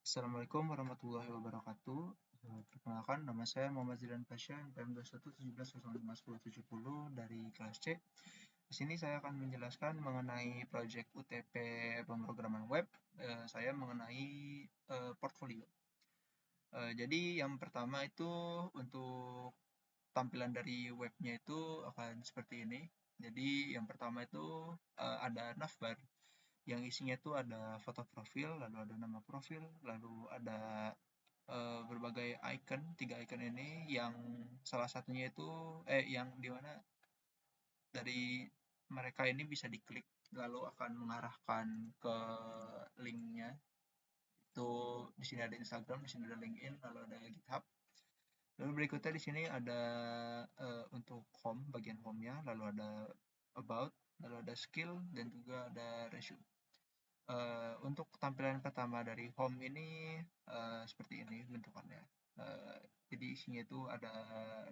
Assalamualaikum warahmatullahi wabarakatuh. Perkenalkan, nama saya Muhammad Zidan Pasha, NPM 2117051070 dari kelas C. Di sini saya akan menjelaskan mengenai proyek UTP pemrograman web. Saya mengenai portfolio. Jadi yang pertama itu untuk tampilan dari webnya itu akan seperti ini. Jadi yang pertama itu ada navbar yang isinya itu ada foto profil, lalu ada nama profil, lalu ada berbagai icon, 3 icon ini yang salah satunya itu yang dimana dari mereka ini bisa diklik lalu akan mengarahkan ke linknya. Itu di sini ada Instagram, di sini ada LinkedIn, lalu ada GitHub. Lalu berikutnya di sini ada untuk home, bagian home-nya, lalu ada about, lalu ada skill, dan juga ada resume. Untuk tampilan pertama dari home ini seperti ini bentukannya. Jadi isinya itu ada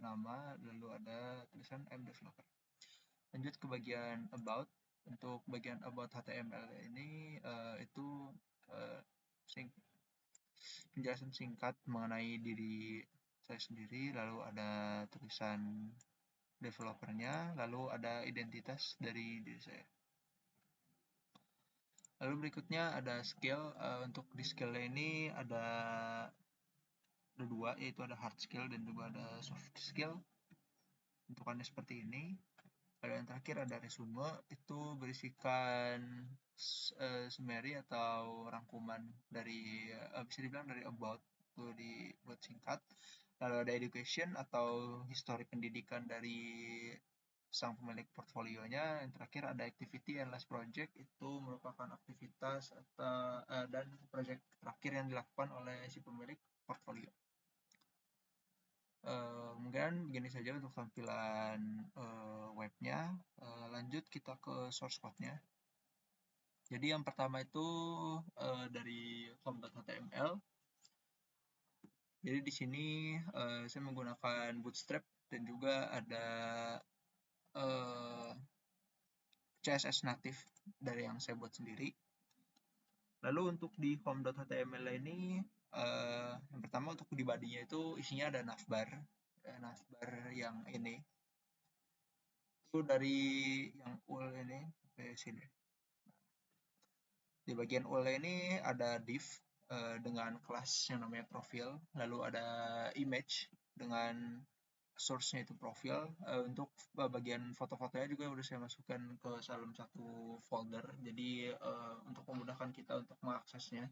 nama, lalu ada tulisan I'm developer. Lanjut ke bagian about. Untuk bagian about HTML ini itu penjelasan singkat mengenai diri saya sendiri, lalu ada tulisan developernya, lalu ada identitas dari diri saya. Lalu berikutnya ada skill. Untuk di skill ini ada dua, yaitu ada hard skill dan juga ada soft skill. Bentukannya seperti ini. Lalu yang terakhir ada resume, itu berisikan summary atau rangkuman dari bisa dibilang dari about, itu dibuat singkat. Lalu ada education atau histori pendidikan dari sang pemilik portfolionya. Yang terakhir ada activity and last project, itu merupakan aktivitas atau dan project terakhir yang dilakukan oleh si pemilik portfolio. Mungkin begini saja untuk tampilan webnya. Lanjut kita ke source code-nya. Jadi yang pertama itu dari home.html. Jadi di sini saya menggunakan Bootstrap dan juga ada CSS natif dari yang saya buat sendiri. Lalu untuk di home.html ini yang pertama untuk di body-nya itu isinya ada navbar yang ini. Itu dari yang UL ini sampai sini. Di bagian UL ini ada div dengan kelas yang namanya profil, lalu ada image dengan source-nya itu profil. Untuk bagian foto-fotonya juga udah saya masukkan ke dalam satu folder, jadi untuk memudahkan kita untuk mengaksesnya.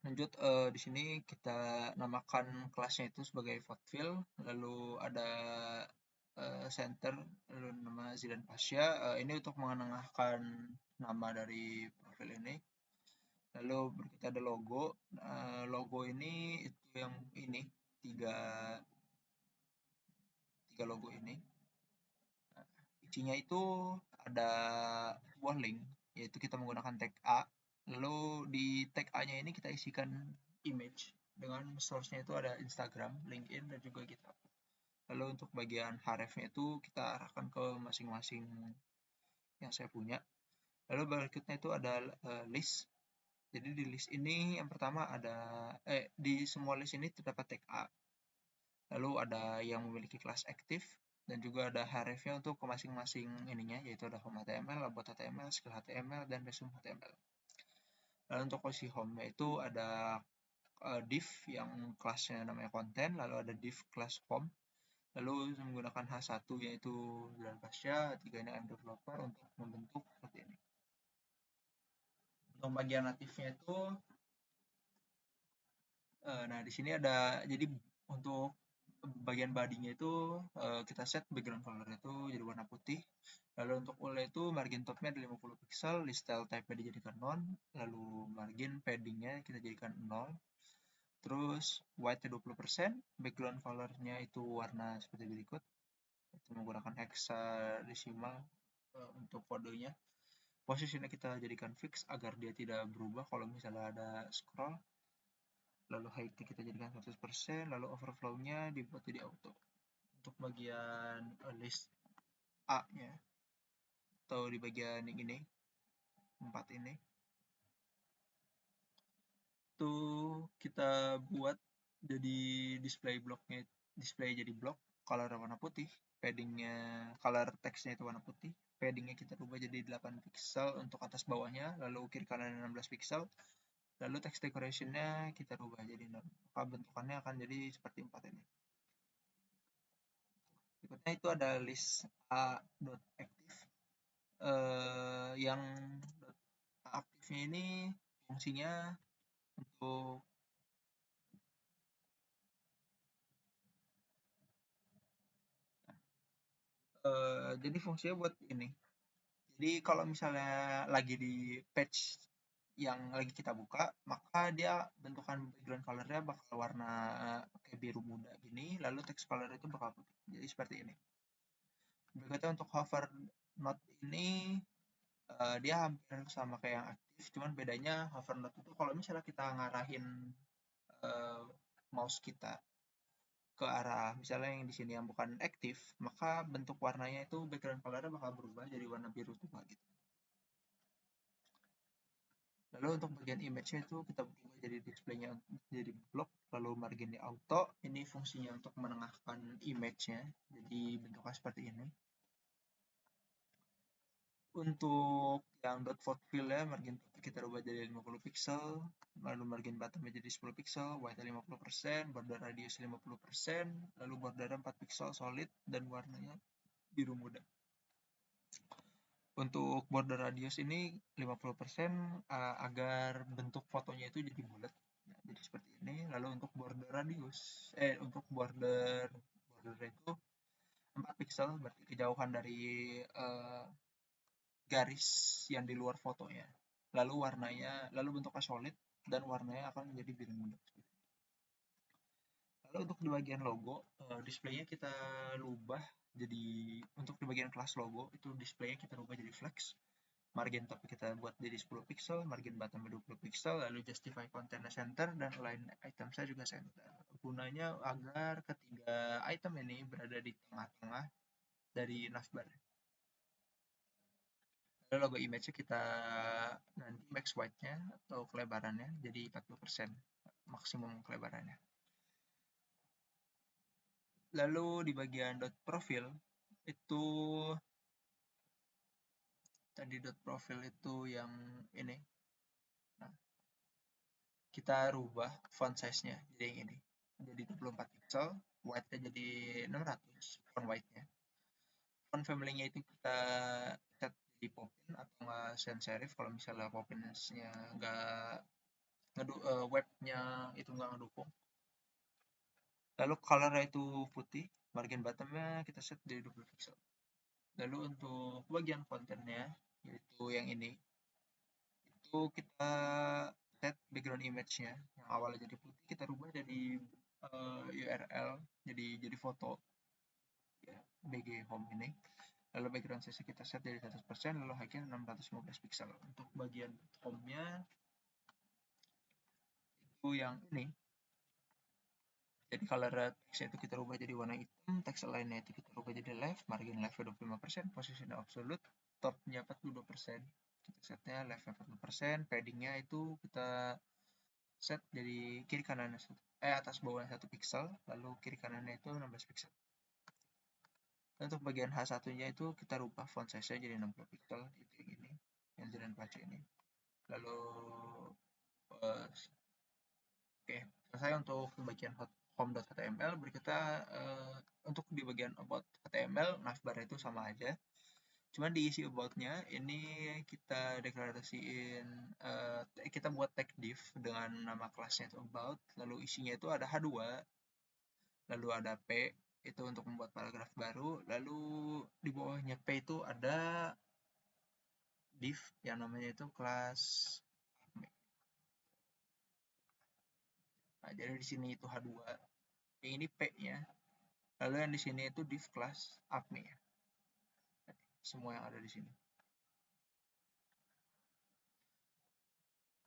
Lanjut di sini kita namakan kelasnya itu sebagai footfill, lalu ada center, lalu nama Zidan Pasha. Ini untuk mengenangkan nama dari profil ini. Lalu kita ada logo. Logo ini itu yang ini tiga logo ini. Isinya itu ada sebuah link, yaitu kita menggunakan tag A. Lalu di tag A-nya ini kita isikan image dengan source-nya itu ada Instagram, LinkedIn, dan juga GitHub. Lalu untuk bagian href-nya itu kita arahkan ke masing-masing yang saya punya. Lalu berikutnya itu ada list. Jadi di list ini yang pertama ada di semua list ini terdapat tag A. Lalu ada yang memiliki kelas aktif dan juga ada href-nya untuk ke masing-masing ininya, yaitu ada home HTML, about HTML, skill HTML, dan resume HTML. Lalu untuk posisi home itu ada div yang kelasnya namanya konten, lalu ada div kelas home, lalu menggunakan H1 yaitu Zidan Pasha, 3-nya I'm developer untuk membentuk seperti ini. Untuk bagian natifnya itu nah di sini ada, jadi untuk bagian body-nya itu kita set background color itu jadi warna putih. Lalu untuk UL itu margin top-nya ada 50 pixel, list style type-nya dijadikan none, lalu margin padding-nya kita jadikan 0. Terus white-nya 20%, background color-nya itu warna seperti berikut. Kita menggunakan hexadecimal untuk kodenya. Posisinya kita jadikan fix agar dia tidak berubah kalau misalnya ada scroll. Lalu height-nya kita jadikan 100%, lalu overflow-nya dibuat jadi auto. Untuk bagian list A-nya atau di bagian yang ini, 4 ini, kita buat jadi display jadi blok, color warna putih, paddingnya color teksnya itu warna putih, paddingnya kita rubah jadi 8 pixel untuk atas bawahnya, lalu kiri kanan 16 pixel, lalu text decorationnya kita rubah jadi 0, maka bentukannya akan jadi seperti 4 ini. Berikutnya itu ada list a.active. Yang aktifnya ini fungsinya untuk jadi fungsinya buat ini. Jadi kalau misalnya lagi di page yang lagi kita buka, maka dia bentukan background color-nya bakal warna kayak biru muda gini, lalu text color itu bakal putih. Jadi seperti ini. Berikutnya untuk hover node ini dia hampir sama kayak yang aktif, cuman bedanya hover node itu kalau misalnya kita ngarahin mouse kita ke arah misalnya yang di sini yang bukan aktif, maka bentuk warnanya itu background color-nya bakal berubah jadi warna biru tua gitu. Lalu untuk bagian image-nya itu kita berubah jadi display-nya jadi blok, lalu margin-nya auto. Ini fungsinya untuk menengahkan image-nya, jadi bentuknya seperti ini. Untuk yang dot font fill-nya, margin top kita rubah jadi 50 pixel, lalu margin bottom-nya jadi 10 pixel, white 50%, border radius 50%, lalu border 4 pixel solid, dan warnanya biru muda. Untuk border radius ini 50% agar bentuk fotonya itu jadi bulat. Nah, jadi seperti ini. Lalu untuk border radius, untuk border itu 4 pixel, berarti kejauhan dari garis yang di luar fotonya. Lalu bentuknya solid dan warnanya akan menjadi biru muda. Lalu untuk di bagian logo, displaynya kita rubah jadi untuk di bagian kelas logo itu displaynya kita rubah jadi flex. Margin top kita buat jadi 10 pixel, margin bottom 20 pixel, lalu justify content center dan align item saya juga center. Gunanya agar ketiga item ini berada di tengah-tengah dari navbar. Lalu logo image kita ganti max width-nya atau kelebarannya jadi 40% maksimum kelebarannya. Lalu di bagian dot profil itu tadi dot profil itu yang ini. Nah, kita rubah font size-nya jadi yang ini. Jadi 24 pixel, white-nya jadi 600 font white-nya. Font family-nya itu kita set di Poppin atau nggak sans serif kalau misalnya Poppin-nya nggak web-nya itu nggak ngedukung. Lalu color-nya itu putih, margin bottom-nya kita set jadi 20 pixel. Lalu untuk bagian kontennya, yaitu yang ini, itu kita set background image-nya yang awalnya jadi putih kita rubah jadi URL jadi foto ya, BG home ini. Lalu background size kita set jadi 100%, lalu height-nya 615 pixel. Untuk bagian home-nya itu yang ini. Jadi color text itu kita rubah jadi warna hitam, text align-nya itu kita rubah jadi left, margin left-nya 25%, position absolute, top-nya 42%. Kita setnya left-nya 40%, padding-nya itu kita set jadi kiri kanannya atas bawahnya 1 pixel, lalu kiri kanannya itu 16 pixel. Dan untuk bagian H1-nya itu kita rubah font size-nya jadi 60 pixel, itu yang ini, yang jalan baca ini. Lalu oke, selesai untuk bagian home.html. Berikutnya untuk di bagian about HTML, navbar itu sama aja. Cuman diisi about-nya ini kita deklarasiin, kita buat tag div dengan nama kelasnya itu about, lalu isinya itu ada H2, lalu ada P, itu untuk membuat paragraf baru, lalu di bawahnya P itu ada div yang namanya itu kelas. Nah, jadi di sini itu H2, yang ini P-nya, lalu yang di sini itu div class APME ya. Semua yang ada di sini.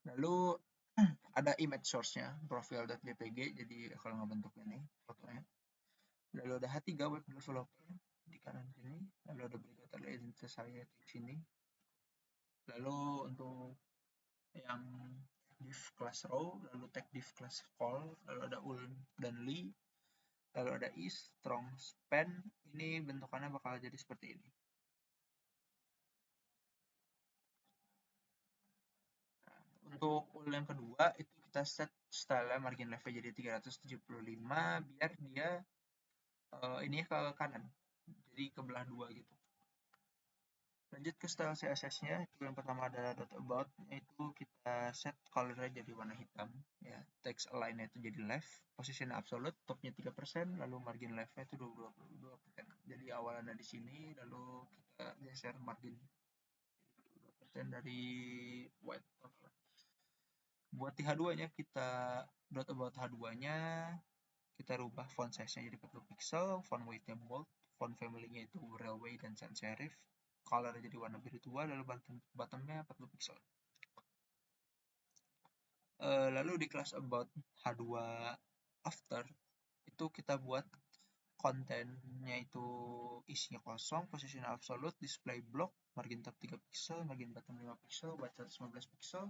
Lalu ada image source-nya, profile.jpg, jadi kalau ngebentuk ini fotonya. Lalu ada H3 web developer di kanan sini, lalu ada berikut ada identitas saya di sini. Lalu untuk yang div class row, lalu tag div class call, lalu ada ul dan li, lalu ada is, strong, span. Ini bentukannya bakal jadi seperti ini. Nah, untuk ul yang kedua itu kita set style margin left jadi 375 biar dia ini ke kanan, jadi ke belah dua gitu. Lanjut ke style CSS-nya, itu yang pertama adalah dot about, itu kita set color-nya jadi warna hitam, ya. Text align-nya itu jadi left, position absolute, top-nya 3%, lalu margin left-nya itu 22%. Jadi awal ada di sini, lalu kita geser margin 22% dari white total. Buat di H2-nya kita dot about H2-nya kita rubah font size-nya jadi 40 pixel, font weight-nya bold, font family-nya itu railway dan sans serif, color jadi warna biru tua, lalu bottom-nya 40 pixel. Lalu di kelas about H2 after itu kita buat kontennya itu isinya kosong, position absolute, display block, margin top 3 pixel, margin bottom 5 pixel, white 115 pixel,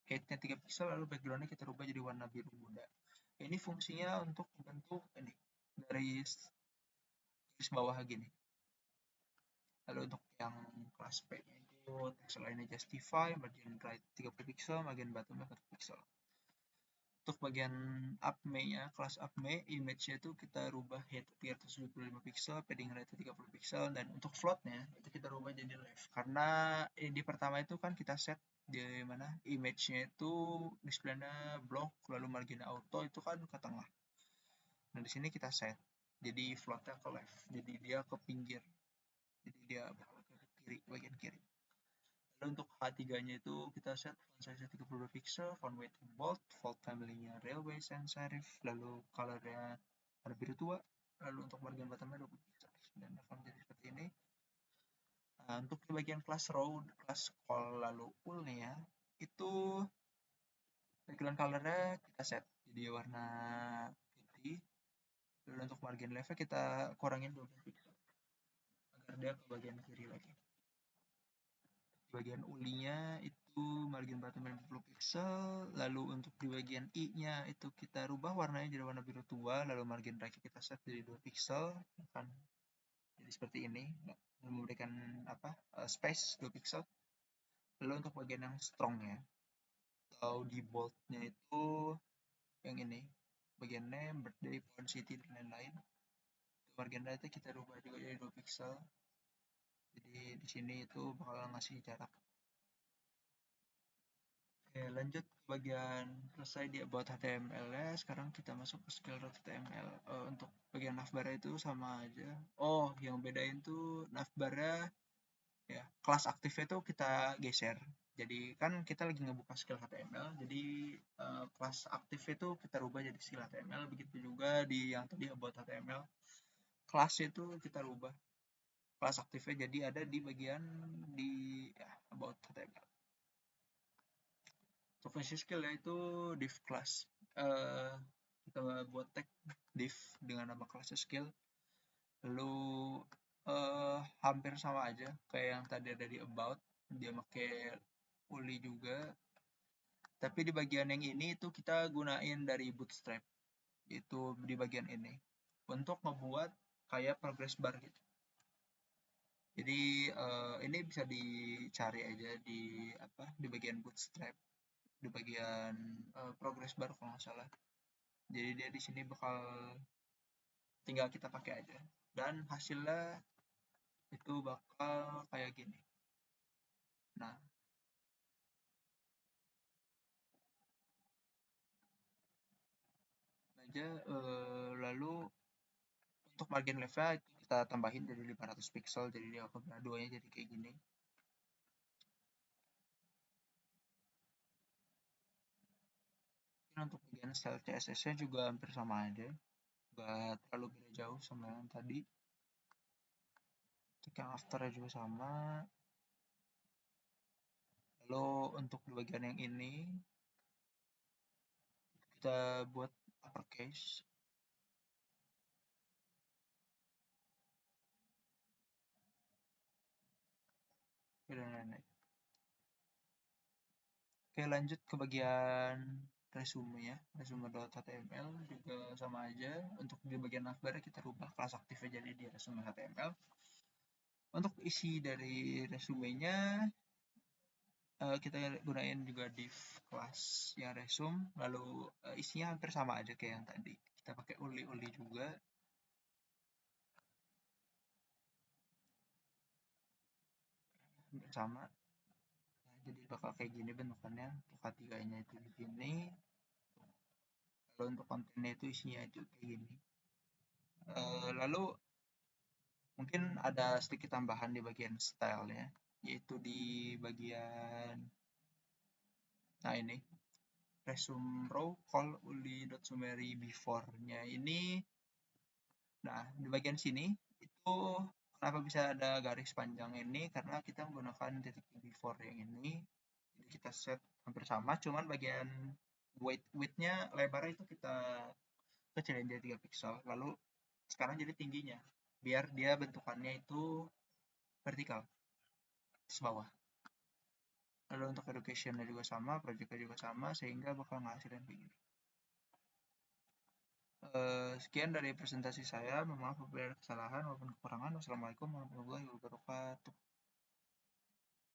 height-nya 3 pixel, lalu background-nya kita rubah jadi warna biru muda. Ini fungsinya untuk membentuk ini garis bawah gini. Lalu untuk yang kelas P-nya itu text line-nya justify, margin right 30 pixel, margin bottom 40 pixel. Untuk bagian upme-nya, kelas upme, image-nya itu kita rubah height 375 pixel, padding right 30 pixel, dan untuk float-nya itu kita rubah jadi left. Karena di pertama itu kan kita set di mana image-nya itu display-nya block, lalu margin auto itu kan ke tengah. Nah, di sini kita set. Jadi float-nya ke left. Jadi dia ke pinggir. Jadi dia bakal ke kiri, bagian kiri. Lalu untuk H3-nya itu kita set font size 32 pixel, font weight bold, font family-nya railway sans serif, lalu color-nya warna biru tua, lalu untuk margin bottom-nya 20 pixel. Dan akan jadi seperti ini. Nah, untuk di bagian class row, class call, lalu ul-nya ya, itu background color-nya kita set jadi warna putih. Lalu untuk margin left kita kurangin 20 pixel agar dia ke bagian kiri lagi. Di bagian ulinya itu margin bottom 50 pixel, lalu untuk di bagian i-nya itu kita rubah warnanya jadi warna biru tua, lalu margin right kita set jadi 2 pixel, akan jadi seperti ini, memberikan space 2 pixel. Lalu untuk bagian yang strong-nya atau di bold-nya itu yang ini, bagian name, birthday, point, city, dan lain-lain. Margin right kita rubah juga jadi 2 pixel. Jadi di sini itu bakal ngasih jarak. Oke, lanjut ke bagian selesai di about HTML-nya. Sekarang kita masuk ke skill HTML. Untuk bagian navbar itu sama aja. Oh, yang bedain tuh navbar-nya ya, kelas aktifnya itu kita geser. Jadi kan kita lagi ngebuka skill HTML, jadi kelas aktif itu kita rubah jadi skill HTML. Begitu juga di yang tadi about HTML. Kelas itu kita rubah. Kelas aktifnya jadi ada di bagian di ya, about HTML. Untuk fungsi skill yaitu div class. Kita buat tag div dengan nama kelas skill. Lalu hampir sama aja kayak yang tadi ada di about. Dia pakai uli juga. Tapi di bagian yang ini itu kita gunain dari bootstrap. Itu di bagian ini. Untuk membuat kayak progress bar gitu. Jadi ini bisa dicari aja di bagian bootstrap, di bagian progress bar kalau nggak salah. Jadi dia di sini bakal tinggal kita pakai aja dan hasilnya itu bakal kayak gini. Nah, aja lalu untuk margin leftnya itu kita tambahin dari 500 pixel, jadi dia duanya jadi kayak gini. Untuk bagian style CSS-nya juga hampir sama aja, nggak terlalu beda jauh sama yang tadi. Untuk yang after juga sama. Lalu untuk di bagian yang ini kita buat uppercase. Dan lain-lain. Oke, lanjut ke bagian resume ya. Resume.html juga sama aja. Untuk di bagian navbar kita rubah kelas aktifnya jadi di resume HTML. Untuk isi dari resumenya kita gunain juga div kelas yang resume, lalu isinya hampir sama aja kayak yang tadi. Kita pakai uli juga. Hampir sama. Jadi bakal kayak gini bentukannya. Untuk H3-nya itu di sini. Lalu untuk kontennya itu isinya itu kayak gini. Lalu mungkin ada sedikit tambahan di bagian style-nya, yaitu di bagian ini resume row call uli.summary before-nya ini. Nah, di bagian sini itu kenapa bisa ada garis panjang ini, karena kita menggunakan titik before yang ini. Jadi kita set hampir sama, cuman bagian width-nya lebarnya itu kita kecilin jadi 3 pixel. Lalu sekarang jadi tingginya, biar dia bentukannya itu vertikal atas bawah. Lalu untuk education-nya juga sama, project-nya juga sama, sehingga bakal ngasilin kayak gini. Sekian dari presentasi saya. Mohon maaf apabila ada kesalahan maupun kekurangan. Wassalamualaikum warahmatullahi wabarakatuh.